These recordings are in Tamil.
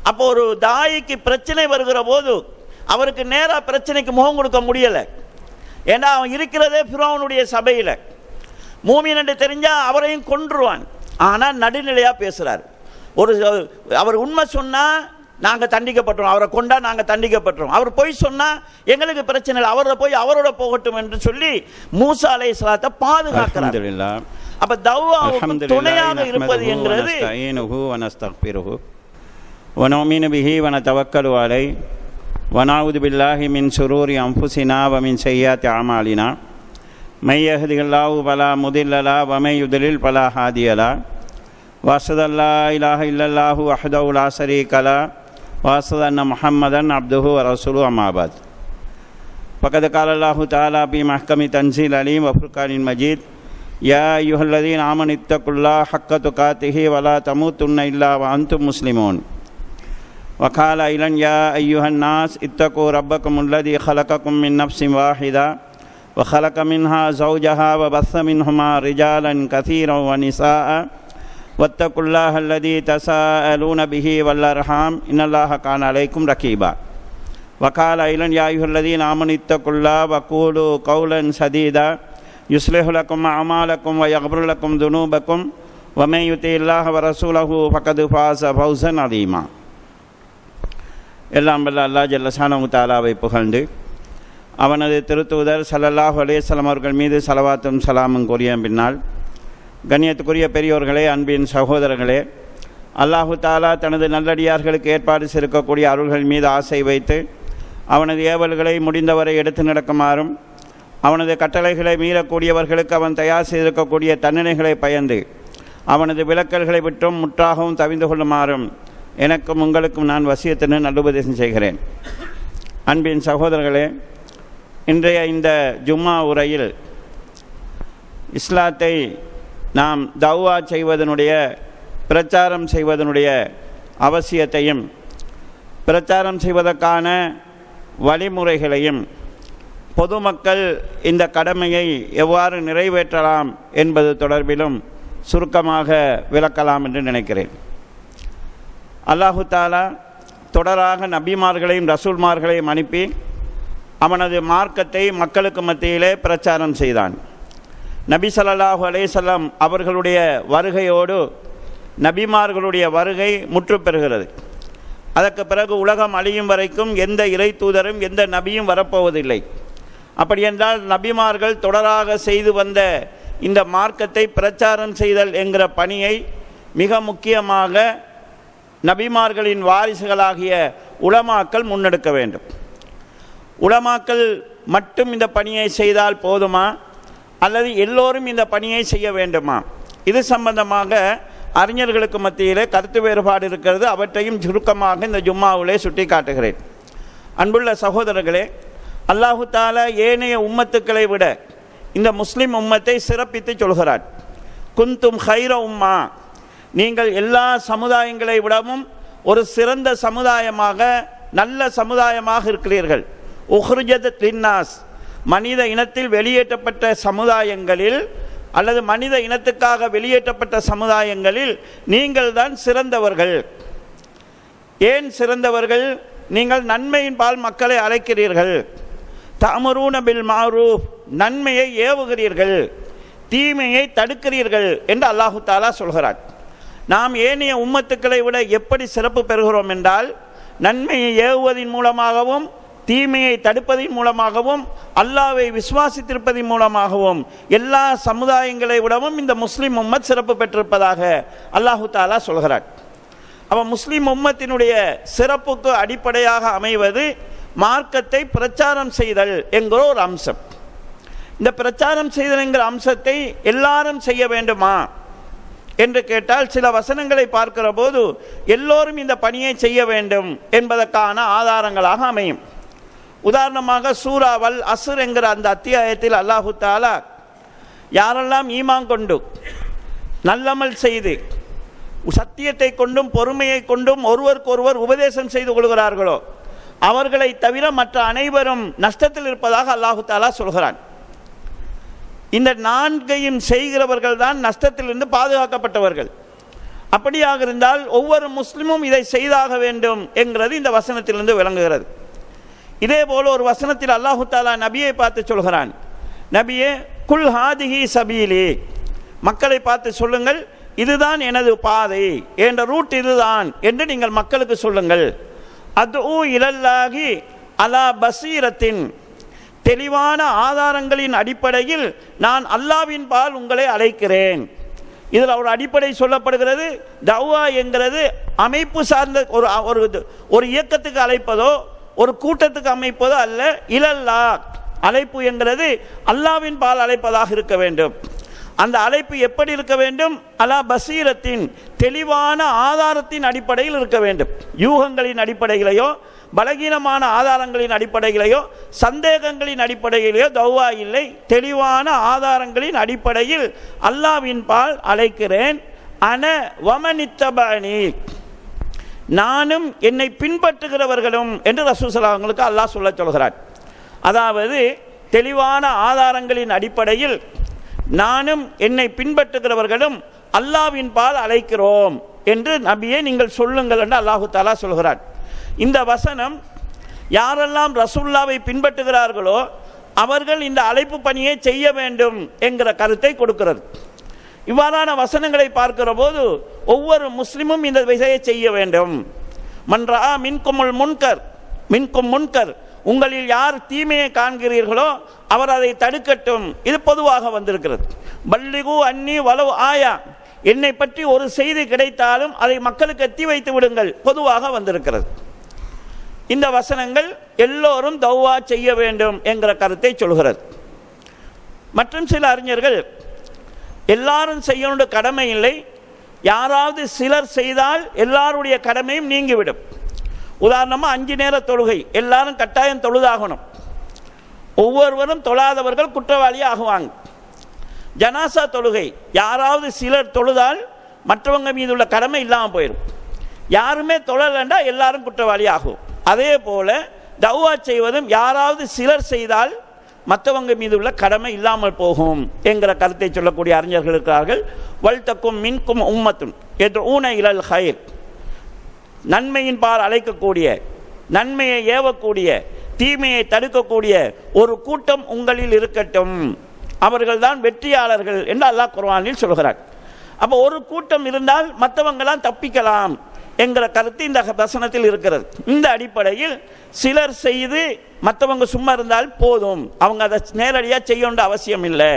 அப்போ ஒரு தாயிக்கு பிரச்சனை வருகிற போது அவருக்கு நேராக பிரச்சனைக்கு முகம் கொடுக்க முடியலை. ஏன்னா அவன் இருக்கிறதே ஃபிரௌனுடைய சபையில். மூமின் என்று தெரிஞ்சால் அவரையும் கொன்றுவான். ஆனால் நடுநிலையாக பேசுகிறார். அவர் உண்மை சொன்னால் நாங்கள் தண்டிக்கப்பட்டோம், அவரை கொண்டா நாங்கள் தண்டிக்கப்பட்டோம். அவர் பொய் சொன்னால் எங்களுக்கு பிரச்சனை இல்லை, அவரை போய் அவரோட போகட்டும் என்று சொல்லி மூசா அலைஹிஸ்ஸலாத்தை பாதுகாக்கிறார். அப்ப தவ்வாவுக்கு துணையாக இருப்பது என்கிறது وَنُؤْمِنُ بِهِ وَنَتَوَكَّلُ عَلَيْهِ وَنَعُوذُ بِاللَّهِ مِنْ شُرُورِ أَنفُسِنَا وَمِنْ سَيِّئَاتِ أَعْمَالِنَا مَن يَهْدِهِ اللَّهُ فَلَا مُضِلَّ لَهُ وَمَن يُضْلِلْ فَلَا هَادِيَ لَهُ وَأَشْهَدُ أَن لَّا إِلَٰهَ إِلَّا اللَّهُ وَحْدَهُ لَا شَرِيكَ لَهُ وَأَشْهَدُ أَنَّ مُحَمَّدًا عَبْدُهُ وَرَسُولُهُ أَمَّا بَعْدُ فقد قال الله تعالى في محكم تنزيل العليم وفرقان المجيد يا أيها الذين آمنوا اتقوا الله حق تقاته ولا تموتن إلا وأنتم مسلمون وقال أيضا يا أيها الناس اتقوا ربكم الذي خلقكم من نفس واحدة وخلق منها زوجها وبث منهما رجالا كثيرا ونساء واتقوا الله الذي تساءلون به والأرحام إن الله كان عليكم رقيبا وقال أيضا يا أيها الذين آمنوا اتقوا الله وقولوا قولا سديدا يصلح لكم أعمالكم ويغفر لكم ذنوبكم ومن يطع الله ورسوله فقد فاز فوزا عظيما. எல்லாம் வல்ல அல்லாஹ் ஜல்ல ஷானஹு தஆலாவை புகழ்ந்து அவனது திருத்தூதர் ஸல்லல்லாஹு அலைஹி வஸல்லம் அவர்கள் மீது ஸலவாத்தும் ஸலாமும் கூறிய பின்னால், கண்ணியத்துக்குரிய பெரியோர்களே, அன்பின் சகோதரர்களே, அல்லாஹு தஆலா தனது நல்லடியார்களுக்கு ஏற்பாடு செய்திருக்கக்கூடிய அருள்கள் மீது ஆசை வைத்து அவனது ஏவல்களை முடிந்தவரை எடுத்து நடக்குமாறும் அவனது கட்டளைகளை மீறக்கூடியவர்களுக்கு அவன் தயார் செய்திருக்கக்கூடிய தண்டனைகளை பயந்து அவனது விலக்கல்களை விட்டும் முற்றாகவும் தவிந்து கொள்ளுமாறும் எனக்கும் உங்களுக்கும் நான் வசியத்தினு நல்லுபதேசம் செய்கிறேன். அன்பின் சகோதரர்களே, இன்றைய இந்த ஜும்மா உரையில் இஸ்லாத்தை நாம் தவ்வா செய்வதனுடைய, பிரச்சாரம் செய்வதனுடைய அவசியத்தையும் பிரச்சாரம் செய்வதற்கான வழிமுறைகளையும் பொதுமக்கள் இந்த கடமையை எவ்வாறு நிறைவேற்றலாம் என்பது தொடர்பிலும் சுருக்கமாக விளக்கலாம் என்று நினைக்கிறேன். அல்லாஹு தஆலா தொடராக நபிமார்களையும் ரசூல்மார்களையும் அனுப்பி அவனது மார்க்கத்தை மக்களுக்கு மத்தியிலே பிரச்சாரம் செய்தான். நபி ஸல்லல்லாஹு அலைஹி வஸல்லம் அவர்களுடைய வருகையோடு நபிமார்களுடைய வருகை முற்று பெறுகிறது. அதற்கு பிறகு உலகம் அழியும் வரைக்கும் எந்த இறை தூதரும் எந்த நபியும் வரப்போவதில்லை. அப்படி என்றால் நபிமார்கள் தொடராக செய்து வந்த இந்த மார்க்கத்தை பிரச்சாரம் செய்தல் என்கிற பணியை மிக முக்கியமாக நபிமார்களின் வாரிசுகளாகிய உலமாக்கள் முன்னெடுக்க வேண்டும். உலமாக்கள் மட்டும் இந்த பணியை செய்தால் போதுமா அல்லது எல்லோரும் இந்த பணியை செய்ய வேண்டுமா? இது சம்பந்தமாக அறிஞர்களுக்கு மத்தியிலே கருத்து வேறுபாடு இருக்கிறது. அவற்றையும் சுருக்கமாக இந்த ஜும்மாவிலே சுட்டி காட்டுகிறேன். அன்புள்ள சகோதரர்களே, அல்லாஹு தஆலா ஏனைய உம்மத்துக்களை விட இந்த முஸ்லிம் உம்மத்தை சிறப்பித்து சொல்கிறார். குந்தும் ஹைர உம்மா, நீங்கள் எல்லா சமுதாயங்களை விடவும் ஒரு சிறந்த சமுதாயமாக, நல்ல சமுதாயமாக இருக்கிறீர்கள். உஹ்ருஜத் லின்னாஸ், மனித இனத்தில் வெளியேற்றப்பட்ட சமுதாயங்களில் அல்லது மனித இனத்துக்காக வெளியேற்றப்பட்ட சமுதாயங்களில் நீங்கள் தான் சிறந்தவர்கள். ஏன் சிறந்தவர்கள்? நீங்கள் நன்மையின் பால் மக்களை அழைக்கிறீர்கள். தஅமுரூன பில் மஅரூஃப், நன்மையை ஏவுகிறீர்கள், தீமையை தடுக்கிறீர்கள் என்று அல்லாஹு தஆலா சொல்கிறார். நாம் ஏனைய உம்மத்துக்களை விட எப்படி சிறப்பு பெறுகிறோம் என்றால், நன்மையை ஏவுவதன் மூலமாகவும் தீமையை தடுப்பதன் மூலமாகவும் அல்லாஹ்வை விசுவாசித்திருப்பதன் மூலமாகவும் எல்லா சமுதாயங்களை விடவும் இந்த முஸ்லிம் உம்மத் சிறப்பு பெற்றிருப்பதாக அல்லாஹு தஆலா சொல்கிறார். அப்போ முஸ்லிம் உம்மத்தினுடைய சிறப்புக்கு அடிப்படையாக அமைவது மார்க்கத்தை பிரச்சாரம் செய்தல் என்கிற ஒரு அம்சம். இந்த பிரச்சாரம் செய்தல் என்கிற அம்சத்தை எல்லாரும் செய்ய வேண்டுமா என்று கேட்டால், சில வசனங்களை பார்க்கிற போது எல்லோரும் இந்த பணியை செய்ய வேண்டும் என்பதற்கான ஆதாரங்களாக அமையும். உதாரணமாக சூரா அல் அஸ்ர் என்கிற அந்த அத்தியாயத்தில் அல்லாஹு தஆலா யாரெல்லாம் ஈமான் கொண்டு நல்லமல் செய்து சத்தியத்தை கொண்டும் பொறுமையை கொண்டும் ஒருவருக்கொருவர் உபதேசம் செய்து கொள்கிறார்களோ அவர்களை தவிர மற்ற அனைவரும் நஷ்டத்தில் இருப்பதாக அல்லாஹு தஆலா சொல்கிறான். இந்த நான்கையும் செய்கிறவர்கள் தான் நஷ்டத்திலிருந்து பாதுகாக்கப்பட்டவர்கள். அப்படியாக இருந்தால் ஒவ்வொரு முஸ்லிமும் இதை செய்தாக வேண்டும் என்கிறது இந்த வசனத்திலிருந்து விளங்குகிறது. இதே போல ஒரு வசனத்தில் அல்லாஹு தாலா நபியை பார்த்து சொல்கிறான், நபியே குல் ஹாதிஹி சபீலி, மக்களை பார்த்து சொல்லுங்கள் இதுதான் எனது பாதை, என்ற ரூட் இதுதான் என்று நீங்கள் மக்களுக்கு சொல்லுங்கள். அதுஉ இலல்லாஹி அலா பசீரத்தின், தெளிவான ஆதாரங்களின் அடிப்படையில் நான் அல்லாஹ்வின் பால் உங்களை அழைக்கிறேன். இதில் ஒரு அடிப்படை சொல்லப்படுகிறது. தௌவா என்கிறது அமைப்பு சார்ந்த ஒரு இயக்கத்துக்கு அழைப்பதோ ஒரு கூட்டத்துக்கு அமைப்பதோ அல்ல. இலல்லா, அழைப்பு என்கிறது அல்லாஹ்வின் பால் அழைப்பதாக இருக்க வேண்டும். அந்த அழைப்பு எப்படி இருக்க வேண்டும்? அலா பசீரத்தின், தெளிவான ஆதாரத்தின் அடிப்படையில் இருக்க வேண்டும். யூகங்களின் அடிப்படையிலேயோ பலகீனமான ஆதாரங்களின் அடிப்படையிலேயோ சந்தேகங்களின் அடிப்படையிலேயோ தௌவா இல்லை. தெளிவான ஆதாரங்களின் அடிப்படையில் அல்லாஹ்வின் பால் அழைக்கிறேன். அன வமனித்தபனி, நானும் என்னை பின்பற்றுகிறவர்களும் என்று ரசூல் ஸல்லல்லாஹு அலைஹி வஸல்லம் அல்லாஹ் சொல்கிறார். அதாவது தெளிவான ஆதாரங்களின் அடிப்படையில் நானும் என்னை பின்பற்றுகிறவர்களும் அல்லாஹ்வின் பால் அழைக்கிறோம் என்று நபியே நீங்கள் சொல்லுங்கள் என்று அல்லாஹு தஆலா சொல்கிறார். இந்த வசனம் யாரெல்லாம் ரசூலுல்லாவை பின்பற்றுகிறார்களோ அவர்கள் இந்த அழைப்பு பணியை செய்ய வேண்டும் என்கிற கருத்தை கொடுக்கிறது. இவ்வாறான வசனங்களை பார்க்கிற போது ஒவ்வொரு முஸ்லிமும் இந்த விஷயை செய்ய வேண்டும். மன்றா மின்குமுல் முன்கர், மின்கும் முன்கர், உங்களில் யார் தீமையை காண்கிறீர்களோ அவர் அதை தடுக்கட்டும். இது பொதுவாக வந்திருக்கிறது. பல்லிகு அன்னி வலவு ஆயா, என்னை பற்றி ஒரு செய்தி கிடைத்தாலும் அதை மக்களுக்கு எத்தி வைத்து விடுங்கள், பொதுவாக வந்திருக்கிறது. இந்த வசனங்கள் எல்லோரும் தௌவா செய்ய வேண்டும் என்கிற கருத்தை சொல்கிறது. மற்றும் சில அறிஞர்கள் எல்லாரும் செய்யணுன்ற கடமை இல்லை, யாராவது சிலர் செய்தால் எல்லாருடைய கடமையும் நீங்கிவிடும். உதாரணமாக 5 நேர தொழுகை எல்லாரும் கட்டாயம் தொழுதாகணும். ஒவ்வொருவரும் தொழாதவர்கள் குற்றவாளி ஆகுவாங்க. ஜனாசா தொழுகை யாராவது சிலர் தொழுதால் மற்றவங்க மீது உள்ள கடமை இல்லாமல் போயிடும். யாருமே தொழலண்டா எல்லாரும் குற்றவாளி ஆகும். அதே போல தௌவா செய்வதும் யாராவது சிலர் செய்தால் மற்றவங்க மீது உள்ள கடமை இல்லாமல் போகும் என்கிற கருத்தை சொல்லக்கூடிய அறிஞர்கள் இருக்கிறார்கள். வல்தக்கும் மின்கும் உம்மத்துன் யதுஊன இலல் ஹைர், நன்மையின் பால் அழைக்கக்கூடிய, நன்மையை ஏவக்கூடிய, தீமையை தடுக்கக்கூடிய ஒரு கூட்டம் உங்களில் இருக்கட்டும், அவர்கள்தான் வெற்றியாளர்கள் என்று அல்லாஹ் குர்ஆனில் சொல்கிறார். அப்போ ஒரு கூட்டம் இருந்தால் மற்றவங்களாம் தப்பிக்கலாம் என்கிற கருத்து இந்த வசனத்தில் இருக்கிறது. இந்த அடிப்படையில் சிலர் செய்து மற்றவங்க சும்மா இருந்தால் போதும், அவங்க அதை நேரடியாக செய்யணுன்ற அவசியம் இல்லை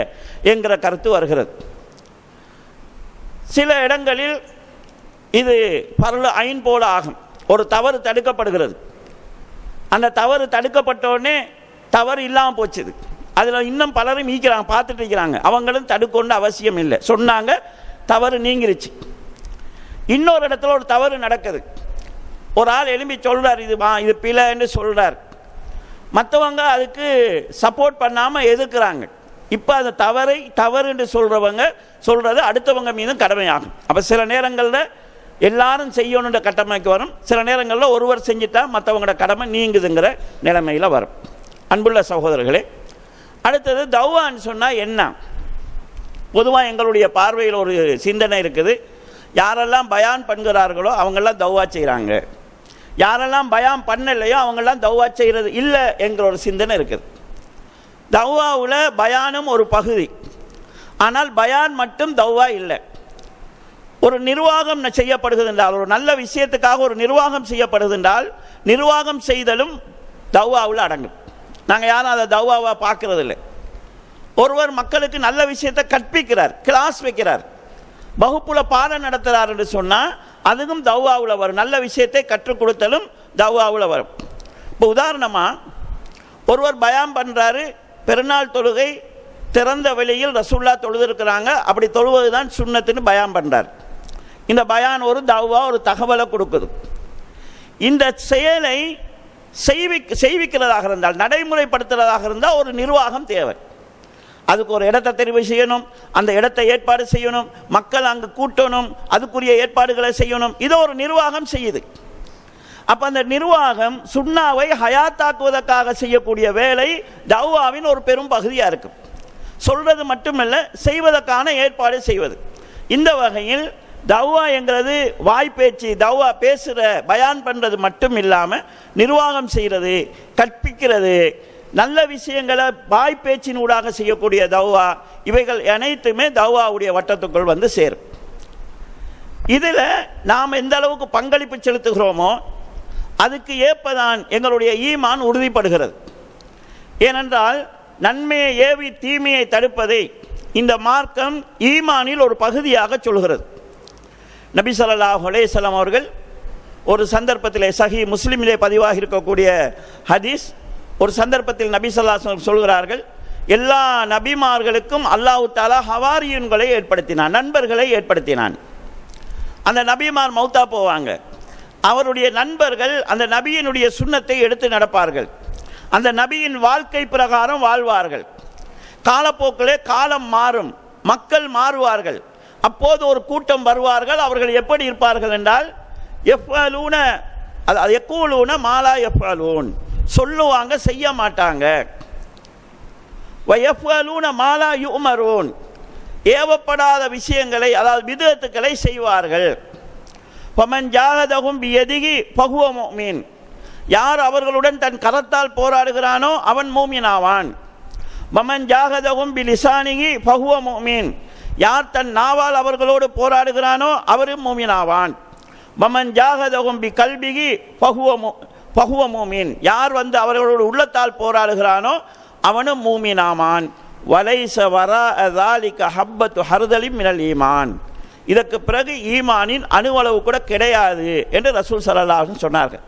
என்கிற கருத்து வருகிறது. சில இடங்களில் இது பரல ஐன் போல ஆகும். ஒரு தவறு தடுக்கப்படுகிறது, அந்த தவறு தடுக்கப்பட்டோடனே தவறு இல்லாமல் போச்சுது. அதில் இன்னும் பலரும் ஈக்கிறாங்க, பார்த்துட்டு இருக்கிறாங்க. அவங்களும் தடுக்கொண்டு அவசியம் இல்லை, சொன்னாங்க, தவறு நீங்கிருச்சு. இன்னொரு இடத்துல ஒரு தவறு நடக்குது, ஒரு ஆள் எழும்பி சொல்கிறார் இது பிழைன்னு சொல்கிறார், மற்றவங்க அதுக்கு சப்போர்ட் பண்ணாமல் எதிர்க்கிறாங்க. இப்போ அந்த தவறு என்று சொல்கிறவங்க சொல்கிறது அடுத்தவங்க மீதும் கடமையாகும். அப்போ சில நேரங்களில் எல்லாரும் செய்யணுன்ற கட்டமைக்கு வரும், சில நேரங்களில் ஒருவர் செஞ்சுட்டா மற்றவங்களோட கடமை நீங்குதுங்கிற நிலைமையில் வரும். அன்புள்ள சகோதரர்களே, அடுத்தது தௌவான்னு சொன்னால் என்ன? பொதுவாக எங்களுடைய பார்வையில் ஒரு சிந்தனை இருக்குது, யாரெல்லாம் பயான் பண்ணுகிறார்களோ அவங்கெல்லாம் தௌவா செய்கிறாங்க, யாரெல்லாம் பயான் பண்ணலையோ அவங்கெல்லாம் தௌவா செய்கிறது இல்லை என்கிற ஒரு சிந்தனை இருக்குது. தௌவாவில் பயானும் ஒரு பகுதி, ஆனால் பயான் மட்டும் தௌவா இல்லை. ஒரு நிர்வாகம் செய்யப்படுகிறது என்றால், ஒரு நல்ல விஷயத்துக்காக ஒரு நிர்வாகம் செய்யப்படுகிறது என்றால் நிர்வாகம் செய்தலும் தௌவாவில் அடங்கும். நாங்கள் யாரும் அதை தௌவாவாக பார்க்கறது இல்லை. ஒருவர் மக்களுக்கு நல்ல விஷயத்தை கற்பிக்கிறார், கிளாஸ் வைக்கிறார், வகுப்புல பாடம் நடத்துகிறார் என்று சொன்னால் அதுவும் தௌவாவில் வரும். நல்ல விஷயத்தை கற்றுக் கொடுத்தலும் தௌவாவில் வரும். இப்போ உதாரணமாக ஒருவர் பயான் பண்ணுறாரு, பெருநாள் தொழுகை திறந்த வெளியில் ரசூல்லா தொழுதுருக்கிறாங்க, அப்படி தொழுவது தான் சுன்னத்துன்னு பயான் பண்ணுறார். இந்த பயான் ஒரு தௌவா, ஒரு தகவலை கொடுக்குது. இந்த செயலை செய்விக்கிறதாக இருந்தால், நடைமுறைப்படுத்துகிறதாக இருந்தால் ஒரு நிர்வாகம் தேவை. அதுக்கு ஒரு இடத்தை தெரிவு செய்யணும், அந்த இடத்தை ஏற்பாடு செய்யணும், மக்கள் அங்கு கூட்டணும், அதுக்குரிய ஏற்பாடுகளை செய்யணும். இதை ஒரு நிர்வாகம் செய்யுது. அப்போ அந்த நிர்வாகம் சுன்னாவை ஹயாத்தாக்குவதற்காக செய்யக்கூடிய வேலை தௌவாவின் ஒரு பெரும் பகுதியாக இருக்கும். சொல்றது மட்டுமல்ல, செய்வதற்கான ஏற்பாடு செய்வது. இந்த வகையில் தவ்வா என்கிறது வாய்ப்பேச்சு, தவ்வா பேசுகிற பயான் பண்ணுறது மட்டும் இல்லாமல் நிர்வாகம் செய்கிறது, கற்பிக்கிறது, நல்ல விஷயங்களை வாய்ப்பேச்சினூடாக செய்யக்கூடிய தவ்வா, இவைகள் அனைத்துமே தவ்வாவுடைய வட்டத்துக்குள் வந்து சேரும். இதில் நாம் எந்த அளவுக்கு பங்களிப்பு செலுத்துகிறோமோ அதுக்கு ஏற்பதான் எங்களுடைய ஈமான் உறுதிப்படுகிறது. ஏனென்றால் நன்மையை ஏவி தீமையை தடுப்பதை இந்த மார்க்கம் ஈமானில் ஒரு பகுதியாக சொல்கிறது. நபி ஸல்லல்லாஹு அலைஹி வஸல்லம் அவர்கள் ஒரு சந்தர்ப்பத்திலே, சஹீஹ் முஸ்லிமிலே பதிவாக இருக்கக்கூடிய ஹதீஸ், ஒரு சந்தர்ப்பத்தில் நபி ஸல்லல்லாஹு அலைஹி வஸல்லம் சொல்கிறார்கள், எல்லா நபிமார்களுக்கும் அல்லாஹ் தஆலா ஹவாரியுன்களை ஏற்படுத்தினான், நண்பர்களை ஏற்படுத்தினான். அந்த நபிமார் மௌத்தா போவாங்க, அவருடைய நண்பர்கள் அந்த நபியினுடைய சுன்னத்தை எடுத்து நடப்பார்கள், அந்த நபியின் வாழ்க்கை பிரகாரம் வாழ்வார்கள். காலப்போக்கிலே காலம் மாறும், மக்கள் மாறுவார்கள். அப்போது ஒரு கூட்டம் வருவார்கள். அவர்கள் எப்படி இருப்பார்கள் என்றால், எஃப்அலூன யக்கூலூன மாலா எஃப்அலூன், சொல்லுவாங்க செய்ய மாட்டாங்க. வயஃப்அலூன மாலா யுமரூன், ஏவப்படாத விஷயங்களை, அதாவது பித்அத்துக்களை செய்வார்கள். ஃபமன் ஜாஹதஹும் பியதிஹி ஃபஹுவ முஃமின், யார் அவர்களுடன் தன் கரத்தால் போராடுகிறானோ அவன் மூமின் ஆவான். வமன் ஜாஹதஹும் பிலிசானிஹி ஃபஹுவ முஃமின், யார் தன் நாவால் அவர்களோடு போராடுகிறானோ அவரும் மூமின் ஆவான். வமன் ஜாஹதஹும் பி கல்பிஹி ஃபஹுவ முஃமின், யார் வந்து அவர்களோடு உள்ளத்தால் போராடுகிறானோ அவனும் மூமின் ஆவான். வலைஸ வராஅ ஸாலிக ஹப்பத்து ஹர்தலின் மினல் ஈமான், இதற்கு பிறகு ஈமானின் அணுவளவு கூட கிடையாது என்று ரசூல் ஸல்லல்லாஹு அலைஹி வஸல்லம் சொன்னார்கள்.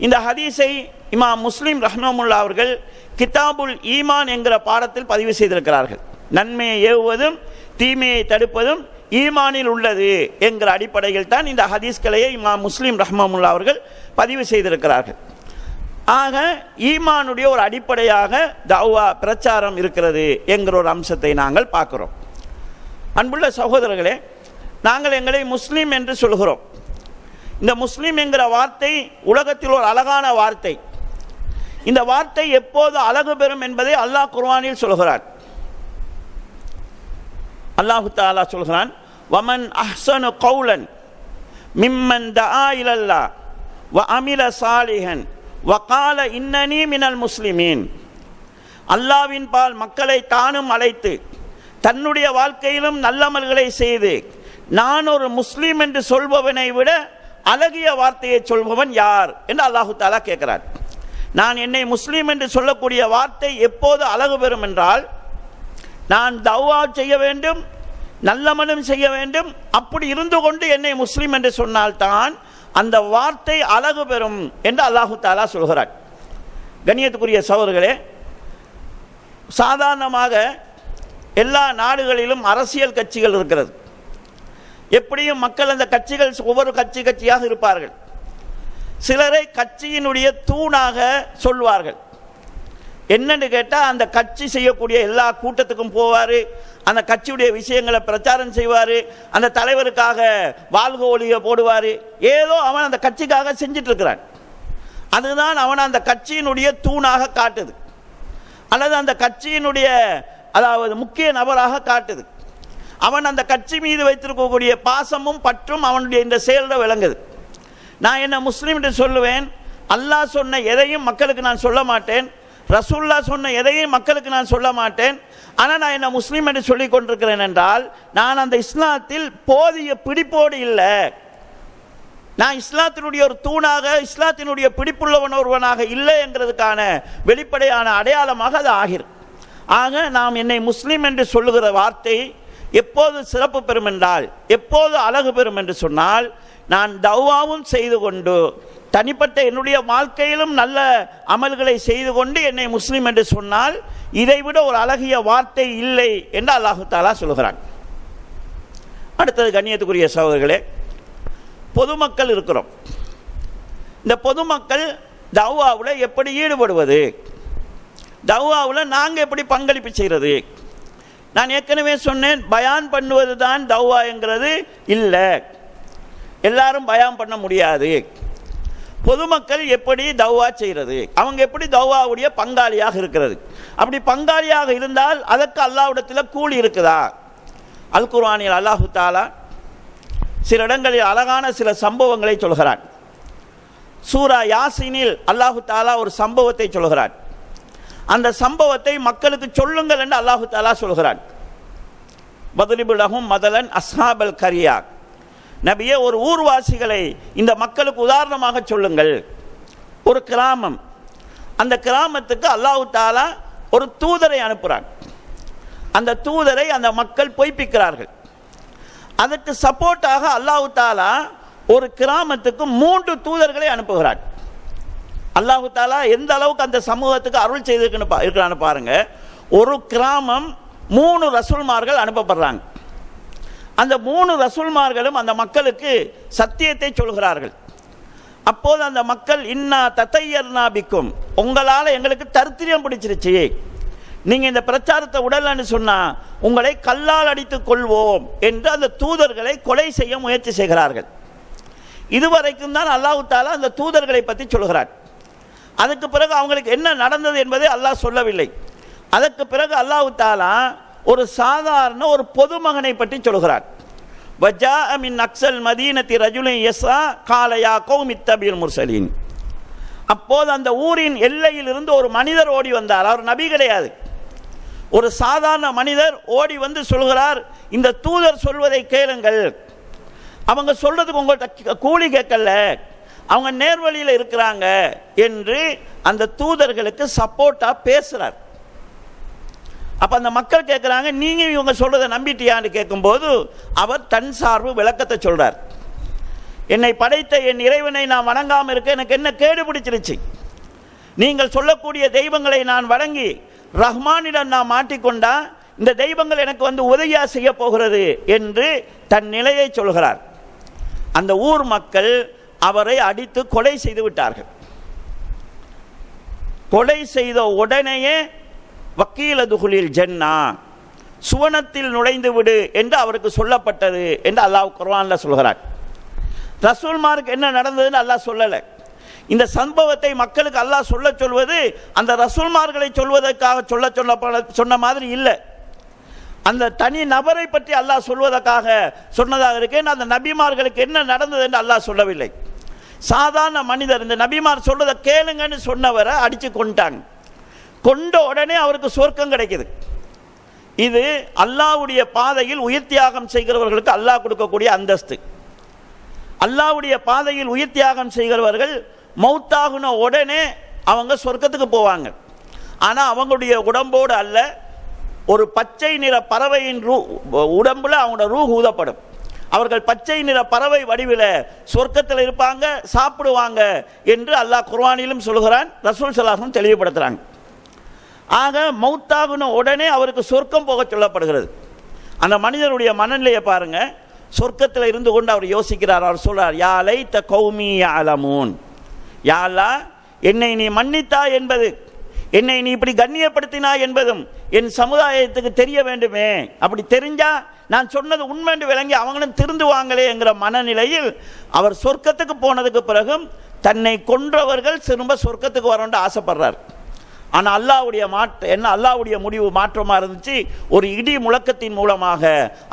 இந்த ஹதீஸை இமாம் முஸ்லிம் ரஹ்மத்துல்லாஹி அவர்கள் கிதாபுல் ஈமான் என்கிற பாடத்தில் பதிவு செய்திருக்கிறார்கள். நன்மையை ஏவுவதும் தீமையை தடுப்பதும் ஈமானில் உள்ளது என்கிற அடிப்படையில் தான் இந்த ஹதீஸ்களையே இமாம் முஸ்லிம் ரஹ்மத்துல்லாஹி அவர்கள் பதிவு செய்திருக்கிறார்கள். ஆக ஈமானுடைய ஒரு அடிப்படையாக தஅவா பிரச்சாரம் இருக்கிறது என்கிற ஒரு அம்சத்தை நாங்கள் பார்க்கிறோம். அன்புள்ள சகோதரர்களே, நாங்கள் எங்களை முஸ்லீம் என்று சொல்கிறோம். இந்த முஸ்லீம் என்கிற வார்த்தை உலகத்தில் ஒரு அழகான வார்த்தை. இந்த வார்த்தை எப்போது அழகு பெறும் என்பதை அல்லாஹ் குர்ஆனில் சொல்கிறான். அல்லாஹு தஆலா சொல்கிறான், வமன் அஹ்ஸனு கௌலன் மிம்மன் தஆ இலல்லாஹ் வ அமில சாலிஹன் வகால இன்னனி மினல் முஸ்லிமீன், அல்லாவின் பால் மக்களை தானும் அழைத்து தன்னுடைய வாழ்க்கையிலும் நல்லமல்களை செய்து நான் ஒரு முஸ்லீம் என்று சொல்பவனை விட அழகிய வார்த்தையை சொல்பவன் யார் என்று அல்லாஹு தஆலா கேட்கிறார். நான் என்னை முஸ்லீம் என்று சொல்லக்கூடிய வார்த்தை எப்போது அழகு பெறும் என்றால், நான் தௌவா செய்ய வேண்டும், நல்லமலும் செய்ய வேண்டும், அப்படி இருந்து கொண்டு என்னை முஸ்லீம் என்று சொன்னால்தான் அந்த வார்த்தை அழகு பெறும் என்று அல்லாஹு தஆலா சொல்கிறார். கண்ணியத்துக்குரிய சகோதரர்களே, சாதாரணமாக எல்லா நாடுகளிலும் அரசியல் கட்சிகள் இருக்கிறது. எப்படியும் மக்கள் அந்த கட்சிகள் ஒவ்வொரு கட்சியாக இருப்பார்கள். சிலரை கட்சியினுடைய தூணாக சொல்வார்கள். என்னன்னு கேட்டால், அந்த கட்சி செய்யக்கூடிய எல்லா கூட்டத்துக்கும் போவார், அந்த கட்சியுடைய விஷயங்களை பிரச்சாரம் செய்வார், அந்த தலைவருக்காக வாழ்க ஒழிக போடுவார். ஏதோ அவன் அந்த கட்சிக்காக செஞ்சிட்டு இருக்கிறான். அதுதான் அவன் அந்த கட்சியினுடைய தூணாக காட்டுது, அல்லது அந்த கட்சியினுடைய அதாவது முக்கிய நபராக காட்டுது. அவன் அந்த கட்சி மீது வைத்திருக்கக்கூடிய பாசமும் பற்றும் அவனுடைய இந்த செயலில் விளங்குது. நான் என்ன முஸ்லீம் என்று சொல்லுவேன், அல்லாஹ் சொன்ன எதையும் மக்களுக்கு நான் சொல்ல மாட்டேன், ரசூல்லா சொன்ன எதையும் மக்களுக்கு நான் சொல்ல மாட்டேன். ஆனால் நான் என்ன முஸ்லீம் என்று சொல்லிக் கொண்டிருக்கிறேன் என்றால், நான் அந்த இஸ்லாத்தில் போதிய பிடிப்போடு இல்லை. நான் இஸ்லாத்தினுடைய ஒரு தூணாக, இஸ்லாத்தினுடைய பிடிப்புள்ளவன் ஒருவனாக இல்லை என்கிறதுக்கான வெளிப்படையான அடையாளமாக அது ஆகிறது. ஆக நாம் என்னை முஸ்லீம் என்று சொல்லுகிற வார்த்தை எப்போது சிறப்பு பெறும் என்றால், எப்போது அழகு பெறும் என்று சொன்னால், நான் தௌவாவும் செய்து கொண்டு தனிப்பட்ட என்னுடைய வாழ்க்கையிலும் நல்ல அமல்களை செய்து கொண்டு என்னை முஸ்லீம் என்று சொன்னால், இதைவிட ஒரு அழகிய வார்த்தை இல்லை என்று அல்லாஹு தஆலா சொல்கிறான். அடுத்தது கண்ணியத்துக்குரிய சகோதரர்களே, பொதுமக்கள் இருக்கிறோம். இந்த பொதுமக்கள் தௌவாவில் எப்படி ஈடுபடுவது, தௌவாவில் நாங்கள் எப்படி பங்களிப்பு செய்கிறது? நான் ஏற்கனவே சொன்னேன், பயான் பண்ணுவது தான் தௌவா என்கிறது இல்லை. எல்லாரும் பயான் பண்ண முடியாது. பொதுமக்கள் எப்படி தௌவா செய்கிறது, அவங்க எப்படி தௌவாவுடைய பங்காளியாக இருக்கிறது? அப்படி பங்காளியாக இருந்தால் அதற்கு அல்லாஹ்விடத்தில் கூலி இருக்குதா? அல் குர்ஆனில் அல்லாஹு தஆலா சில இடங்களில் அழகான சில சம்பவங்களை சொல்கிறான். சூரா யாசீனில் அல்லாஹு தாலா ஒரு சம்பவத்தை சொல்கிறான். அந்த சம்பவத்தை மக்களுக்கு சொல்லுங்கள் என்று அல்லாஹு தாலா சொல்கிறான். வத்ரிபு லஹும் மதலன் அஸ்ஹாபல் கரியா, நபியே ஒரு ஊர்வாசிகளை இந்த மக்களுக்கு உதாரணமாக சொல்லுங்கள். ஒரு கிராமம், அந்த கிராமத்துக்கு அல்லாஹு தாலா ஒரு தூதரை அனுப்புகிறான். அந்த தூதரை அந்த மக்கள் பொய்ப்பிக்கிறார்கள். அதற்கு சப்போர்ட்டாக அல்லாஹு தாலா ஒரு கிராமத்துக்கு 3 தூதர்களை அனுப்புகிறார். அல்லாஹு தாலா எந்த அளவுக்கு அந்த சமூகத்துக்கு அருள் செய்திருக்கிறான்னு பாருங்க. ஒரு கிராமம் 3 ரசூல்மார்கள் அனுப்பப்படுறாங்க. அந்த 3 ரசூல்மார்களும் அந்த மக்களுக்கு சத்தியத்தை சொல்கிறார்கள். அப்போது அந்த மக்கள் இன்னா தத்தையர்னா பிக்கும், உங்களால் எங்களுக்கு தரித்திரியம் பிடிச்சிருச்சு, நீங்கள் இந்த பிரச்சாரத்தை உடலன்னு சொன்னால் உங்களை கல்லால் அடித்து கொள்வோம் என்று அந்த தூதர்களை கொலை செய்ய முயற்சி செய்கிறார்கள். இதுவரைக்கும் தான் அல்லாஹு தாலா அந்த தூதர்களை பற்றி சொல்கிறார். அதுக்கு பிறகு அவங்களுக்கு என்ன நடந்தது என்பதை அல்லாஹ் சொல்லவில்லை. அதற்கு பிறகு அல்லாஹு தாலா ஒரு சாதாரண ஒரு பொதுமகனை பற்றி சொல்கிறார். வஜாஅ மின் அக்ஸல் மதீனத்தி ரஜுலின் யஸ்ஆ கால யா கௌமி இத்தபில் முர்சலீன். அப்போது அந்த ஊரின் எல்லையில் இருந்து ஒரு மனிதர் ஓடி வந்தார். அவர் நபி கிடையாது, ஒரு சாதாரண மனிதர் ஓடி வந்து சொல்கிறார், இந்த தூதர் சொல்வதை கேளுங்கள், அவங்க சொல்றதுக்கு உங்கள்கிட்ட கூலி கேட்கல, அவங்க நேர்வழியில் இருக்கிறாங்க என்று அந்த தூதர்களுக்கு சப்போர்ட்டா பேசுறார். அப்ப அந்த மக்கள் கேட்கிறாங்க, நீங்க இவங்க சொல்றதை நம்பிட்டியான்னு கேட்கும்போது அவர் தன் சார்பு விளக்கத்தை சொல்றார். என்னை படைத்த என் இறைவனை நான் வணங்காமல் இருக்க எனக்கு என்ன கேடு பிடிச்சிருச்சு, நீங்கள் சொல்லக்கூடிய தெய்வங்களை நான் வணங்கி ரஹ்மானிடம் நான் மாட்டிக்கொண்டா இந்த தெய்வங்கள் எனக்கு வந்து உதவியா செய்ய போகிறது என்று தன் நிலையை சொல்கிறார். அந்த ஊர் மக்கள் அவரை அடித்து கொலை செய்து விட்டார்கள். கொலை செய்த உடனேயே வக்கீல துகுலில் ஜன்னா, சுவனத்தில் நுழைந்து விடு என்று அவருக்கு சொல்லப்பட்டது என்று அல்லாஹ் குர்ஆன்ல சொல்கிறார். ரசூல்மாருக்கு என்ன நடந்ததுன்னு அல்லாஹ் சொல்லலை. இந்த சம்பவத்தை மக்களுக்கு அல்லாஹ் சொல்வது அந்த ரசூல்மார்களை சொல்வதற்காக சொன்ன மாதிரி இல்லை. அந்த தனி நபரை பற்றி அல்லாஹ் சொல்வதற்காக சொன்னதாக இருக்கேன். அந்த நபிமார்களுக்கு என்ன நடந்தது என்று அல்லாஹ் சொல்லவில்லை. சாதாரண மனிதர் இந்த நபிமார் சொல்றதை கேளுங்கன்னு சொன்னவரை அடிச்சு கொண்டாங்க. கொண்ட உடனே அவருக்கு சொர்க்கம் கிடைக்குது. இது அல்லாஹ்வுடைய பாதையில் உயிர் தியாகம் செய்கிறவர்களுக்கு அல்லாஹ் கொடுக்கக்கூடிய அந்தஸ்து. அல்லாஹ்வுடைய பாதையில் உயிர் தியாகம் செய்கிறவர்கள் மௌத்தாகுன உடனே அவங்க சொர்க்கத்துக்கு போவாங்க. ஆனால் அவங்களுடைய உடம்போடு அல்ல, ஒரு பச்சை நிற பறவையின் உடம்புல அவங்களோட ரூஹ் ஊதப்படும். அவர்கள் பச்சை நிற பறவை வடிவில் சொர்க்கத்தில் இருப்பாங்க, சாப்பிடுவாங்க என்று அல்லாஹ் குர்ஆனிலும் சொல்கிறான், ரசூல் ஸல்லல்லாஹு அலைஹி வஸல்லம் தெளிவுபடுத்துறாங்க. ஆக மௌத்தாகுன உடனே அவருக்கு சொர்க்கம் போக சொல்லப்படுகிறது. அந்த மனிதனுடைய மனநிலையை பாருங்க. சொர்க்கத்தில் இருந்து கொண்டு அவர் யோசிக்கிறார். அவர் சொல்றார், யா லைத கௌமி யஅலமூன், யா அல்லாஹ் என்னை நீ மன்னித்தா என்பது, என்னை நீ இப்படி கண்ணியப்படுத்தினா என்பதும் என் சமுதாயத்துக்கு தெரிய வேண்டுமே. அப்படி தெரிஞ்சா நான் சொன்னது உண்மைன்னு விளங்கி அவங்களும் திருந்துவாங்களே என்கிற மனநிலையில் அவர் சொர்க்கத்துக்கு போனதுக்கு பிறகும் தன்னை கொன்றவர்கள் திரும்ப சொர்க்கத்துக்கு வரணும்னு ஆசைப்படுறார். ஆனால் அல்லாஹ்வுடைய அல்லாஹ்வுடைய முடிவு மாற்றமாக இருந்துச்சு. ஒரு இடி முழக்கத்தின் மூலமாக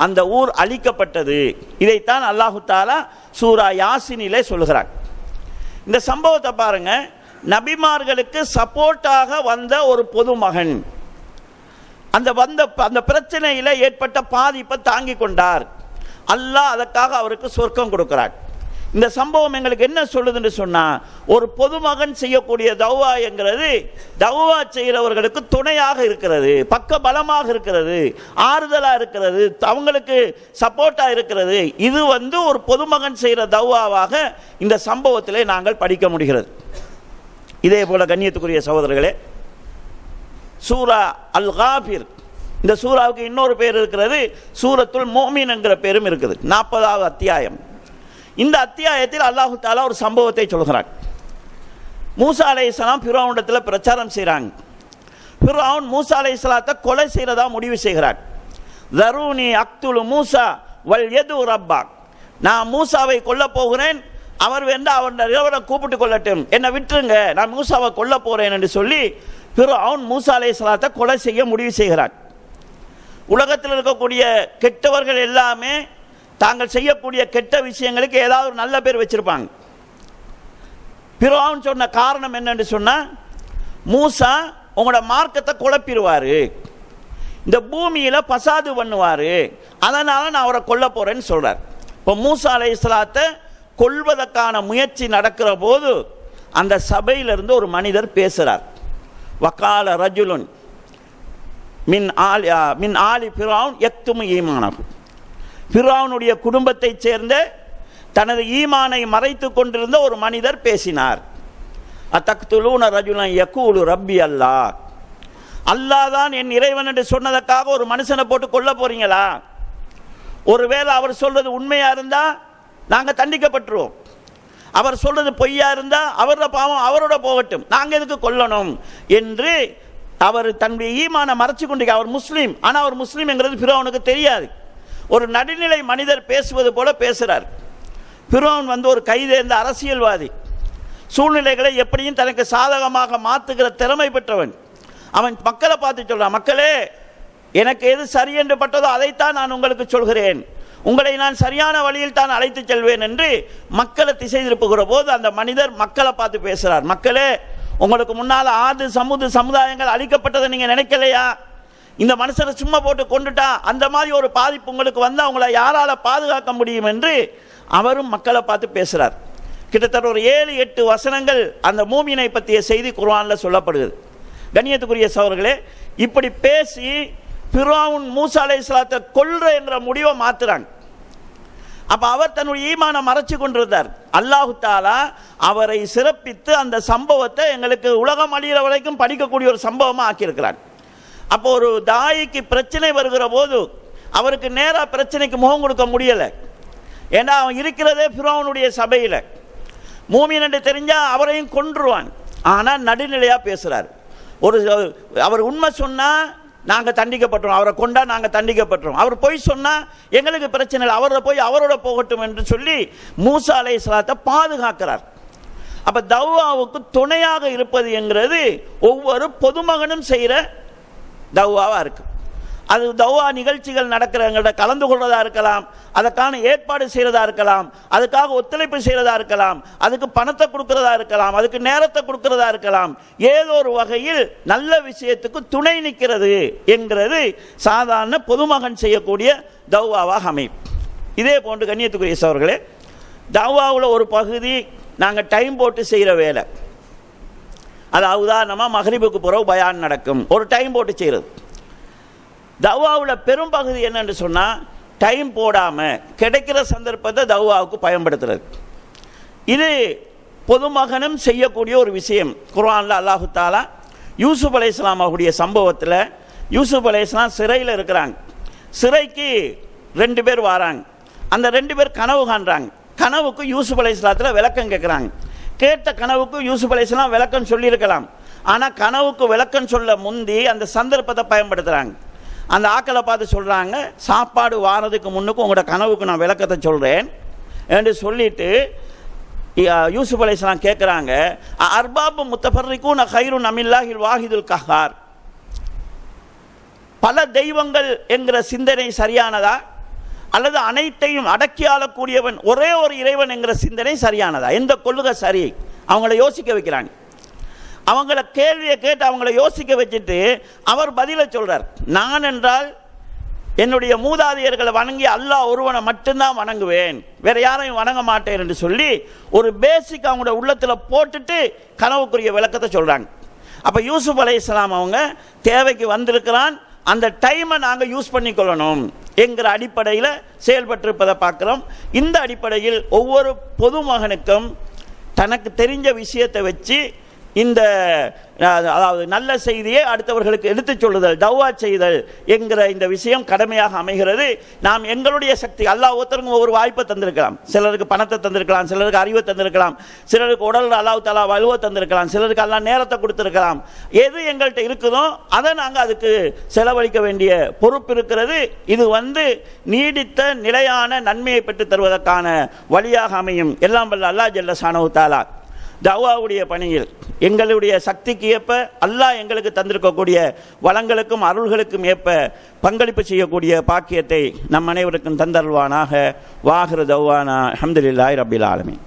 அந்த ஊர் அழிக்கப்பட்டது. இதைத்தான் அல்லாஹு தாலா சூரா யாசினிலே சொல்கிறார். இந்த சம்பவத்தை பாருங்க. நபிமார்களுக்கு சப்போர்ட்டாக வந்த ஒரு பொதுமகன் அந்த பிரச்சனையில ஏற்பட்ட பாதிப்பை தாங்கி கொண்டார். அல்லாஹ் அதற்காக அவருக்கு சொர்க்கம் கொடுக்கிறார். இந்த சம்பவம் எங்களுக்கு என்ன சொல்லுதுன்னு சொன்னா, ஒரு பொதுமகன் செய்யக்கூடிய தௌவா என்கிறது தௌவா செய்கிறவர்களுக்கு துணையாக இருக்கிறது, பக்க பலமாக இருக்கிறது, ஆறுதலா இருக்கிறது, அவங்களுக்கு சப்போர்ட்டா இருக்கிறது. இது ஒரு பொதுமகன் செய்கிற தௌவாவாக இந்த சம்பவத்திலே நாங்கள் படிக்க முடிகிறது. இதே போல கண்ணியத்துக்குரிய சகோதரர்களே, சூரா அல் காஃபிர், இந்த சூராவுக்கு இன்னொரு பேர் இருக்கிறது, சூரத்துல் முஃமின் என்கிற பேரும் இருக்குது. 40வது அத்தியாயம். இந்த அத்தியாயத்தில் அல்லாஹு தாலா ஒரு சம்பவத்தை சொல்கிறான். மூசா அலைஹிஸ்ஸலாம் ஃபிரௌனிடத்தில் பிரச்சாரம் செய்கிறாங்க. ஃபிரௌன் மூசா அலைஹிஸ்ஸலாத்தை கொலை செய்கிறதா முடிவு செய்கிறார். தரூனி அக்துலு மூசா வல் யது ரப்பா, நான் மூசாவை கொல்ல போகிறேன், அவர் அவரை கூப்பிட்டு கொள்ளட்டும், என்னை விட்டுருங்க, நான் மூசாவை கொல்ல போறேன் என்று சொல்லி ஃபிரௌன் மூசா அலைஹிஸ்ஸலாத்தை கொலை செய்ய முடிவு செய்கிறார். உலகத்தில் இருக்கக்கூடிய கெட்டவர்கள் எல்லாமே தாங்கள் செய்யக்கூடிய கெட்ட விஷயங்களுக்கு ஏதாவது ஒரு நல்ல பேர் வச்சிருப்பாங்க. ஃபிரௌன் சொன்ன காரணம் என்னன்னு சொன்னா, மூசா உங்களோட மார்க்கத்தை குழப்பிடுவாரு, இந்த பூமியில பசாது பண்ணுவாரு, அதனால நான் அவரை கொல்ல போறேன்னு சொல்றார். இப்போ மூசா அலைஹிஸ்ஸலாத்தை கொல்வதற்கான முயற்சி நடக்கிற போது அந்த சபையிலிருந்து ஒரு மனிதர் பேசுறார். வகால ரஜுலுன் மின் ஆலி ஃபிரௌன் யக்துமு ஈமானஹு. ஃபிரௌனுடைய குடும்பத்தைச் சேர்ந்த தனது ஈமானை மறைத்து கொண்டிருந்த ஒரு மனிதர் பேசினார். அத்தக்துலூன ரஜுலன் யகூலு ரப்பி அல்லாஹ், அல்லாஹ் தான் என் இறைவன் என்று சொன்னதற்காக ஒரு மனுஷனை போட்டு கொல்ல போறீங்களா? ஒருவேளை அவர் சொல்றது உண்மையா இருந்தா நாங்க தண்டிக்கப்பட்டுருவோம், அவர் சொல்றது பொய்யா இருந்தா அவரோட பாவம் அவரோட போகட்டும், நாங்க எதுக்கு கொல்லணும் என்று அவர் தன்னுடைய ஈமானை மறைச்சு கொண்டு, அவர் முஸ்லீம், ஆனா அவர் முஸ்லீம்ங்கிறது ஃபிரௌனுக்கு தெரியாது. ஒரு நடுநிலை மனிதர் பேசுவது போல பேசுறார். ஃபிரௌன் ஒரு கைதேர்ந்த அரசியல்வாதி, சூழ்நிலைகளை எப்படியும் தனக்கு சாதகமாக மாற்றுகிற திறமை பெற்றவன். அவன் மக்களை பார்த்து சொல்றான், மக்களே எனக்கு எது சரி என்று பட்டதோ அதைத்தான் நான் உங்களுக்கு சொல்கிறேன், உங்களை நான் சரியான வழியில் தான் அழைத்து செல்வேன் என்று மக்களை திசை திருப்புகிற போது அந்த மனிதர் மக்களை பார்த்து பேசுறார். மக்களே, உங்களுக்கு முன்னால் ஆது சமுதாயங்கள் அழிக்கப்பட்டதை நீங்க நினைக்கலையா? இந்த மனுஷனை சும்மா போட்டு கொண்டுட்டா அந்த மாதிரி ஒரு பாதிப்பு உங்களுக்கு வந்தால் உங்களை யாரால பாதுகாக்க முடியும் என்று அவரும் மக்களை பார்த்து பேசுறார். கிட்டத்தட்ட ஒரு 7-8 வசனங்கள் அந்த மூமினை பற்றிய செய்தி குர்ஆன்ல சொல்லப்படுகிறது. கண்ணியத்துக்குரிய சகோதரர்களே, இப்படி பேசி ஃபிரௌன் மூசா அலைஹிஸ்ஸலாத்தை கொல்ற என்ற முடிவை மாத்துறாங்க. அப்ப அவர் தன்னுடைய ஈமானை மறைச்சு கொண்டிருந்தார். அல்லாஹு தஆலா அவரை சிறப்பித்து அந்த சம்பவத்தை எங்களுக்கு உலகம் அழிகிற வரைக்கும் படிக்கக்கூடிய ஒரு சம்பவமா ஆக்கியிருக்கிறார். அப்போ ஒரு தாயிக்கு பிரச்சனை வருகிற போது அவருக்கு நேரா பிரச்சனைக்கு முகம் கொடுக்க முடியலை. ஏன்னா அவன் இருக்கிறதே ஃபிரௌனுடைய சபையில், மூமின் என்று தெரிஞ்சா அவரையும் கொன்றுவான். ஆனால் நடுநிலையா பேசுறார். அவர் உண்மை சொன்னா நாங்க தண்டிக்கப்பட்டோம், அவரை கொண்டா நாங்க தண்டிக்கப்பட்டோம், அவர் பொய் சொன்னா எங்களுக்கு பிரச்சனை இல்லை, அவரோட போய் அவரோட போகட்டும் என்று சொல்லி மூசா அலைஹிஸ்ஸலாத்தை பாதுகாக்கிறார். அப்ப தவ்வாவுக்கு துணையாக இருப்பது என்கிறது ஒவ்வொரு பொதுமகனும் செய்யற தவ்வாவா இருக்கு. அது தவ்வா நிகழ்ச்சிகள் நடக்கிறவங்கள்ட்ட கலந்து கொள்றதா இருக்கலாம், அதற்கான ஏற்பாடு செய்யறதா இருக்கலாம், அதுக்காக ஒத்துழைப்பு செய்யறதா இருக்கலாம், அதுக்கு பணத்தை கொடுக்கறதா இருக்கலாம், அதுக்கு நேரத்தை கொடுக்கறதா இருக்கலாம், ஏதோ ஒரு வகையில் நல்ல விஷயத்துக்கு துணை நிற்கிறது என்கிறது சாதாரண பொதுமகன் செய்யக்கூடிய தவ்வாவாக அமையும். இதே போன்று கண்ணியத்துக்குரிய சகோதரர்களே, தவ்வாவில் ஒரு பகுதி நாங்கள் டைம் போட்டு செய்கிற வேலை. அதாவது உதாரணமாக மக்ரிபுக்கு பிறகு பயான் நடக்கும், ஒரு டைம் போட்டு செய்கிறது. தவ்வாவில் பெரும் பகுதி என்னன்னு சொன்னால் டைம் போடாமல் கிடைக்கிற சந்தர்ப்பத்தை தவ்வாவுக்கு பயன்படுத்துறது. இது பொதுமகனும் செய்யக்கூடிய ஒரு விஷயம். குர்ஆனில் அல்லாஹு தஆலா யூசுப் அலைஹிஸ்ஸலாம் அவருடைய சம்பவத்தில், யூசுப் அலைஹிஸ்ஸலாம் சிறையில் இருக்கிறாங்க, சிறைக்கு 2 பேர் வராங்க, அந்த 2 பேர் கனவு காண்றாங்க. கனவுக்கு யூசுப் அலைஹிஸ்ஸலாத்தில் விளக்கம் கேட்குறாங்க. கேட்ட கனவுக்கு யூசுப் அலைஹிஸ்ஸலாம் விளக்கம் சொல்லியிருக்கலாம், ஆனால் கனவுக்கு விளக்கம் சொல்ல முந்தி அந்த சந்தர்ப்பத்தை பயன்படுத்துகிறாங்க. அந்த ஆக்களை பார்த்து சொல்கிறாங்க, சாப்பாடு வாரதுக்கு முன்னுக்கு உங்களோட கனவுக்கு நான் விளக்கத்தை சொல்கிறேன் என்று சொல்லிட்டு யூசுப் அலைஹிஸ்ஸலாம் கேட்குறாங்க, அர்பாபு முத்தஃபர்ரிகூன கைருன் அமில்லாஹில் வாஹிதுல் கஹார், பல தெய்வங்கள் என்கிற சிந்தனை சரியானதா அல்லது அனைத்தையும் அடக்கி ஆளக்கூடியவன் ஒரே ஒரு இறைவன் என்கிற சிந்தனை சரியானதா, எந்த கொள்கை சரி? அவங்கள யோசிக்க வைக்கிறாங்க. அவங்கள கேள்வியை கேட்டு அவங்கள யோசிக்க வச்சுட்டு அவர் பதிலை சொல்றார், நான் என்றால் என்னுடைய மூதாதையர்களை வணங்கி அல்லாஹ் ஒருவனை மட்டும்தான் வணங்குவேன், வேற யாரையும் வணங்க மாட்டேன் என்று சொல்லி ஒரு பேசிக் அவங்களோட உள்ளத்தில் போட்டுட்டு கனவுக்குரிய விளக்கத்தை சொல்றாங்க. அப்ப யூசுப் அலைஹிஸ்ஸலாம் அவங்க தேவைக்கு வந்திருக்கிறான், அந்த டைமை நாங்கள் யூஸ் பண்ணிக்கொள்ளணும் என்கிற அடிப்படையில் செயல்பட்டிருப்பதை பார்க்கிறோம். இந்த அடிப்படையில் ஒவ்வொரு பொதுமகனுக்கும் தனக்கு தெரிஞ்ச விஷயத்தை வச்சு இந்த அதாவது நல்ல செய்தியை அடுத்தவர்களுக்கு எடுத்துச் சொல்லுதல், தவ்வா செய்தல் என்கிற இந்த விஷயம் கடமையாக அமைகிறது. நாம் எங்களுடைய சக்தி, அல்லாஹ் ஒருத்தருக்கும் ஒவ்வொரு வாய்ப்பை தந்திருக்கலாம், சிலருக்கு பணத்தை தந்திருக்கலாம், சிலருக்கு அறிவை தந்திருக்கலாம், சிலருக்கு உடல் அல்லாஹ் தஆலா வலுவை தந்திருக்கலாம், சிலருக்கு அல்லாஹ் நேரத்தை கொடுத்திருக்கலாம். எது எங்கள்கிட்ட இருக்குதோ அதை நாங்கள் அதுக்கு செலவழிக்க வேண்டிய பொறுப்பு இருக்கிறது. இது நீடித்த நிலையான நன்மையை பெற்று தருவதற்கான வழியாக அமையும். எல்லாம் வல்ல அல்லாஹ் ஜல்ல ஷானஹு தஆலா தவ்வாவுடைய பணியில் எங்களுடைய சக்திக்கு ஏற்ப அல்லாஹ் எங்களுக்கு தந்திருக்கக்கூடிய வளங்களுக்கும் அருள்களுக்கும் ஏற்ப பங்களிப்பு செய்யக்கூடிய பாக்கியத்தை நம் அனைவருக்கும் தந்தருள்வானாக. வாஹிரு தௌவானா அல்ஹம்துலில்லாஹி ரப்பில் ஆலமீன்.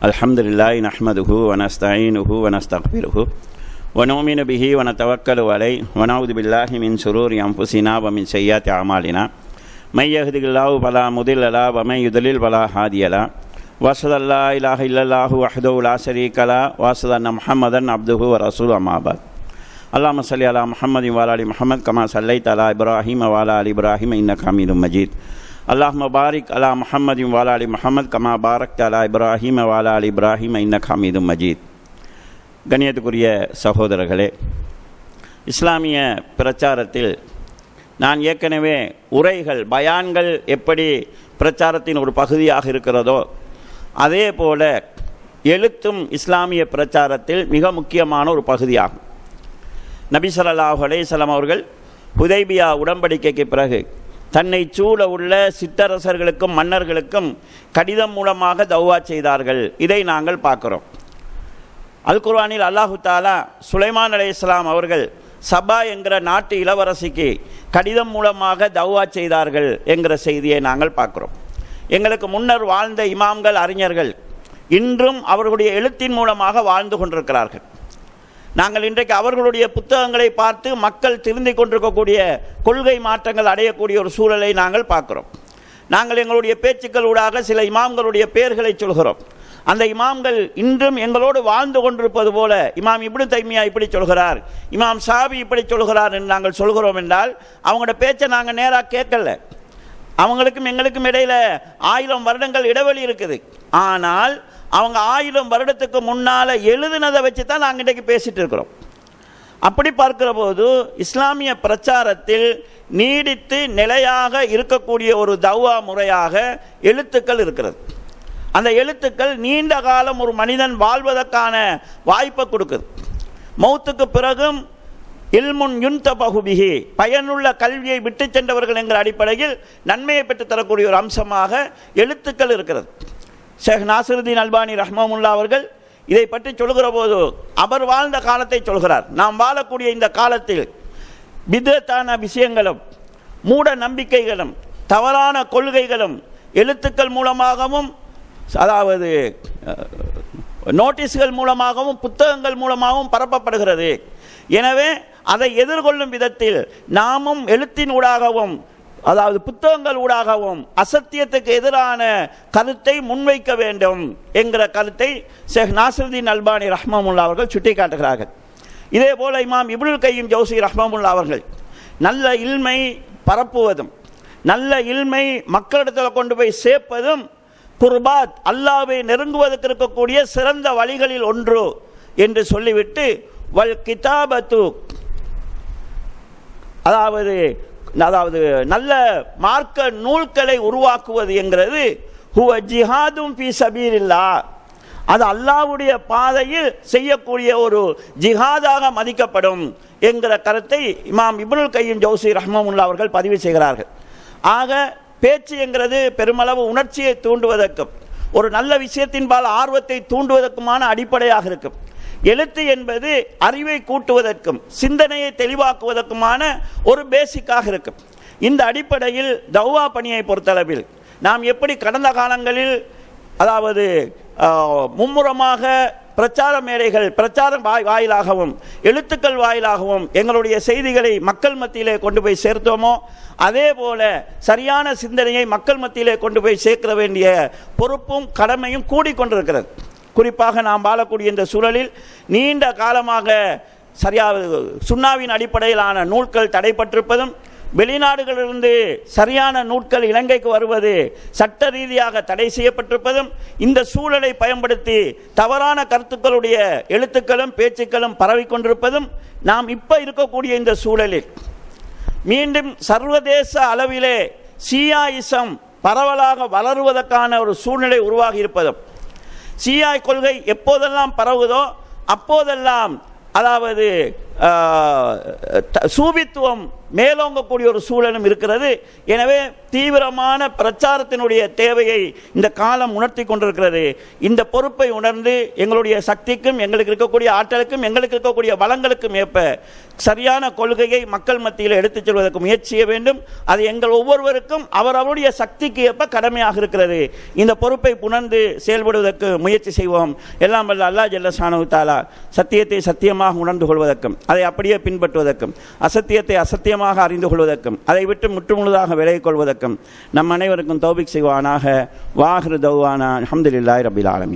அல்ஹம்துலில்லாஹி நஹ்மதுஹு வ நஸ்தஈனுஹு வ நஸ்தக்ஃபிருஹு வ நு'மினு பிஹி வ நதவக்கலு அலைஹி வ நஊது பில்லாஹி மின் ஷுரூரி அன்ஃபுஸினா வ மின் ஸய்யிஆத்தி அமாலினா மை யஹ்திஹில்லாஹு ஃபலா முதில்ல லஹு வ மை யுத்லில் ஃபலா ஹாதிய லஹு வஅஷ்ஹது அல்லா இலாஹ இல்லல்லாஹு வஹ்தஹு லா ஷரீக லஹு வ அஷ்ஹது அன்ன முஹம்மதன் அப்துஹு வ ரசூலுஹு அம்மா பஅத். அல்லாஹும்ம ஸல்லி அலா முஹம்மதின் வ அலா ஆலி முஹம்மத் கமா ஸல்லைத அலா இப்ராஹீம வ அலா ஆலி இப்ராஹீம இன்னக ஹமீதும் மஜீத். அல்லாஹும்ம பாரிக் அலா முஹம்மதின் வ அலா ஆலி முஹம்மத் கமா பாரக்த அலா இப்ராஹீம வ அலா ஆலி இப்ராஹீம இன்னக ஹமீதும் மஜீத். கண்ணியத்துக்குரிய சகோதரர்களே, இஸ்லாமிய பிரச்சாரத்தில் நான் ஏற்கனவே உரைகள் பயான்கள் எப்படி பிரச்சாரத்தின் ஒரு பகுதியாக இருக்கிறதோ அதே போல எழுத்தும் இஸ்லாமிய பிரச்சாரத்தில் மிக முக்கியமான ஒரு பகுதியாகும். நபி ஸல்லல்லாஹு அலைஹி வஸல்லம் அவர்கள் ஹுதைபியா உடன்படிக்கைக்கு பிறகு தன்னை சூழ உள்ள சிற்றரசர்களுக்கும் மன்னர்களுக்கும் கடிதம் மூலமாக தௌவா செய்தார்கள். இதை நாங்கள் பார்க்கிறோம். அல் குர்ஆனில் அல்லாஹு தஆலா சுலைமான் அலைஹிஸ்ஸலாம் அவர்கள் சபா என்கிற நாட்டு இளவரசிக்கு கடிதம் மூலமாக தௌவா செய்தார்கள் என்கிற செய்தியை நாங்கள் பார்க்கிறோம். எங்களுக்கு முன்னர் வாழ்ந்த இமாம்கள் அறிஞர்கள் இன்றும் அவர்களுடைய எழுத்தின் மூலமாக வாழ்ந்து கொண்டிருக்கிறார்கள். நாங்கள் இன்றைக்கு அவர்களுடைய புத்தகங்களை பார்த்து மக்கள் திருந்தி கொண்டிருக்கக்கூடிய கொள்கை மாற்றங்கள் அடையக்கூடிய ஒரு சூழலை நாங்கள் பார்க்கிறோம். நாங்கள் எங்களுடைய பேச்சுக்கள் ஊடாக சில இமாம்களுடைய பெயர்களை சொல்கிறோம். அந்த இமாம்கள் இன்றும் எங்களோடு வாழ்ந்து கொண்டிருப்பது போல இமாம் இப்னு தைமியா இப்படி சொல்கிறார், இமாம் ஷாஃபி இப்படி சொல்கிறார் என்று நாங்கள் சொல்கிறோம் என்றால் அவங்களோட பேச்சை நாங்கள் நேராக கேட்கல. அவங்களுக்கும் எங்களுக்கும் இடையில 1000 வருடங்கள் இடைவெளி இருக்குது. ஆனால் அவங்க 1000 வருடத்துக்கு முன்னால் எழுதுனதை வச்சு தான் நாங்கள் இன்றைக்கு பேசிட்டு இருக்கிறோம். அப்படி பார்க்கிற போது இஸ்லாமிய பிரச்சாரத்தில் நீடித்து நிலையாக இருக்கக்கூடிய ஒரு தௌவா முறையாக எழுத்துக்கள் இருக்கிறது. அந்த எழுத்துக்கள் நீண்ட காலம் ஒரு மனிதன் வாழ்வதற்கான வாய்ப்பை கொடுக்குது. மௌத்துக்கு பிறகும் இல்முன் யுன்தபஹு பிஹி, பயனுள்ள கல்வியை விட்டு சென்றவர்கள் என்கிற அடிப்படையில் நன்மையை பெற்றுத் தரக்கூடிய ஒரு அம்சமாக எழுத்துக்கள் இருக்கிறது. ஷேக் நாசிருதீன் அல்பானி ரஹ்மஹுல்லாஹ் அவர்கள் இதை பற்றி சொல்கிற போது அவர் வாழ்ந்த காலத்தை சொல்கிறார். நாம் வாழக்கூடிய இந்த காலத்தில் பிதத்தான விஷயங்களும் மூட நம்பிக்கைகளும் தவறான கொள்கைகளும் எழுத்துக்கள் மூலமாகவும், அதாவது நோட்டீஸ்கள் மூலமாகவும் புத்தகங்கள் மூலமாகவும் பரப்பப்படுகிறது. எனவே அதை எதிர்கொள்ளும் விதத்தில் நாமும் எழுத்தின் ஊடாகவும், அதாவது புத்தகங்கள் ஊடாகவும் அசத்தியத்துக்கு எதிரான கருத்தை முன்வைக்க வேண்டும் என்கிற கருத்தை ஷேக் நாசிருதீன் அல்பானி ரஹ்மஹுல்லாஹ் அவர்கள் சுட்டிக்காட்டுகிறார்கள். இதே போல இமாம் இப்னுல் கையிம் ஜௌசி ரஹ்மஹுல்லாஹ் அவர்கள் நல்ல இல்மை பரப்புவதும் நல்ல இல்மை மக்களிடத்தில் கொண்டு போய் சேர்ப்பதும் குர்பாத் அல்லாஹ்வை நெருங்குவதற்கு இருக்கக்கூடிய சிறந்த வழிகளில் ஒன்று என்று சொல்லிவிட்டு வல் கிதாபத்து, அதாவது நல்ல மார்க்க நூல்களை உருவாக்குவது என்கிறது ஹுவ ஜிஹாதும் ஃபீ சபீலில்லாஹ், அது அல்லாஹ்வுடைய பாதையில் செய்யக்கூடிய ஒரு ஜிஹாதாக மதிக்கப்படும் என்கிற கருத்தை இமாம் இப்னுல் கையிம் ஜௌசி ரஹ்மஹுல்லாஹ் அவர்கள் பதிவு செய்கிறார்கள். ஆக பேச்சு என்கிறது பெருமளவு உணர்ச்சியை தூண்டுவதற்கும் ஒரு நல்ல விஷயத்தின்பால் ஆர்வத்தை தூண்டுவதற்குமான அடிப்படையாக இருக்கும். எழுத்து என்பது அறிவை கூட்டுவதற்கும் சிந்தனையை தெளிவாக்குவதற்குமான ஒரு பேசிக்காக இருக்கும். இந்த அடிப்படையில் தௌவா பணியை பொறுத்தளவில் நாம் எப்படி கடந்த காலங்களில், அதாவது மும்முரமாக பிரச்சார மேடைகள், பிரச்சாரம் வாயிலாகவும் எழுத்துக்கள் வாயிலாகவும் எங்களுடைய செய்திகளை மக்கள் மத்தியிலே கொண்டு போய் சேர்த்தோமோ, அதே போல சரியான சிந்தனையை மக்கள் மத்தியிலே கொண்டு போய் சேர்க்க வேண்டிய பொறுப்பும் கடமையும் கூடிக்கொண்டிருக்கிறது. குறிப்பாக நாம் வாழக்கூடிய இந்த சூழலில் நீண்ட காலமாக சரியாக சுன்னாவின் அடிப்படையிலான நூல்கள் தடைப்பட்டிருப்பதும், வெளிநாடுகளிலிருந்து சரியான நூல்கள் இலங்கைக்கு வருவது சட்ட ரீதியாக தடை செய்யப்பட்டிருப்பதும், இந்த சூழலை பயன்படுத்தி தவறான கருத்துக்களுடைய எழுத்துக்களும் பேச்சுக்களும் பரவிக்கொண்டிருப்பதும், நாம் இப்போ இருக்கக்கூடிய இந்த சூழலில் மீண்டும் சர்வதேச அளவிலே ஷியாயிசம் பரவலாக வளருவதற்கான ஒரு சூழ்நிலை உருவாகி இருப்பதும், ஷியா கொள்கை எப்போதெல்லாம் பரவுதோ அப்போதெல்லாம், அதாவது சூபித்துவம் மேலோங்கக்கூடிய ஒரு சூழலும் இருக்கிறது. எனவே தீவிரமான பிரச்சாரத்தினுடைய தேவையை இந்த காலம் உணர்த்தி கொண்டிருக்கிறது. இந்த பொறுப்பை உணர்ந்து எங்களுடைய சக்திக்கும் எங்களுக்கு இருக்கக்கூடிய ஆற்றலுக்கும் எங்களுக்கு இருக்கக்கூடிய வளங்களுக்கும் ஏற்ப சரியான கொள்கையை மக்கள் மத்தியில் எடுத்துச் செல்வதற்கு முயற்சி செய்ய வேண்டும். அது எங்கள் ஒவ்வொருவருக்கும் அவரவருடைய சக்திக்கு ஏற்ப கடமையாக இருக்கிறது. இந்த பொறுப்பை உணர்ந்து செயல்படுவதற்கு முயற்சி செய்வோம். எல்லாம் வல்ல அல்லாஹ் ஜல்ல ஷானஹு தஆலா சத்தியத்தை சத்தியமாக உணர்ந்து கொள்வதற்கும் அதை அப்படியே பின்பற்றுவதற்கும் அசத்தியத்தை அசத்தியமாக அறிந்து கொள்வதற்கும் அதை விட்டு முற்றுமுழுதாக விலகிக் கொள்வதற்கும் நம் அனைவருக்கும் தௌபிக் செய்வானாக. வாஹிரு தௌவானா அல்ஹம்துலில்லாஹி ரப்பில் ஆலமீன்.